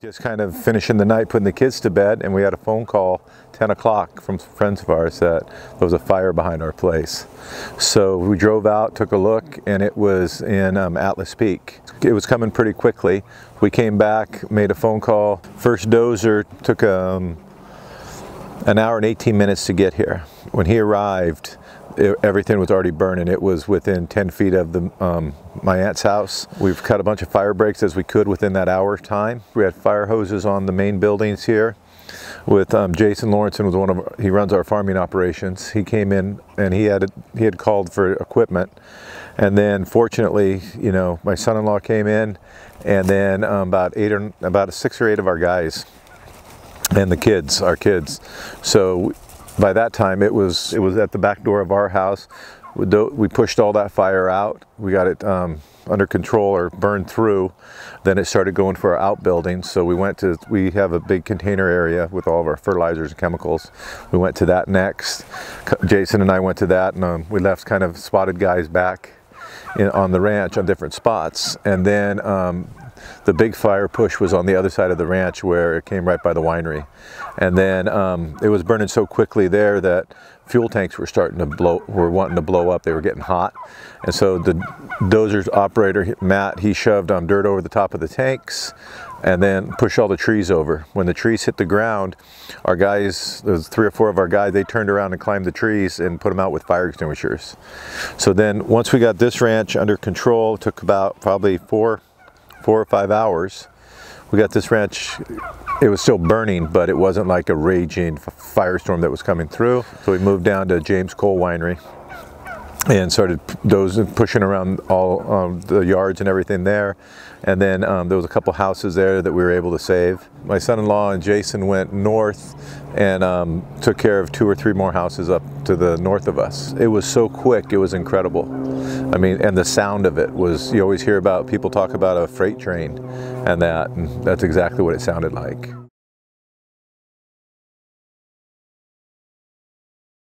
Just kind of finishing the night, putting the kids to bed, and we had a phone call 10 o'clock from friends of ours that there was a fire behind our place. So we drove out, took a look, and it was in Atlas Peak. It was coming pretty quickly. We came back, made a phone call. First dozer took an hour and 18 minutes to get here. When he arrived, everything was already burning. It was within 10 feet of my aunt's house. We've cut a bunch of fire breaks as we could within that hour time. We had fire hoses on the main buildings here. With Jason Lawrenson, he runs our farming operations. He came in and he had called for equipment, and then fortunately, you know, my son-in-law came in, and then about 6 or 8 of our guys and the kids, our kids. So by that time, it was at the back door of our house. We pushed all that fire out. We got it under control, or burned through. Then it started going for our outbuildings. So we have a big container area with all of our fertilizers and chemicals. We went to that next. Jason and I went to that, and we left kind of spotted guys back on the ranch on different spots. And then the big fire push was on the other side of the ranch, where it came right by the winery. And then it was burning so quickly there that fuel tanks were wanting to blow up. They were getting hot. And so the dozer's operator, Matt, he shoved dirt over the top of the tanks and then pushed all the trees over. When the trees hit the ground, our guys, there was 3 or 4 of our guys, they turned around and climbed the trees and put them out with fire extinguishers. So then once we got this ranch under control, it took about probably 4 or 5 hours. We got this ranch, it was still burning, but it wasn't like a raging firestorm that was coming through. So we moved down to James Cole Winery and started pushing around all the yards and everything there. And then there was a couple houses there that we were able to save. My son-in-law and Jason went north and took care of 2 or 3 more houses up to the north of us. It was so quick, it was incredible. I mean, and the sound of it was, you always hear about, people talk about a freight train, and that's exactly what it sounded like.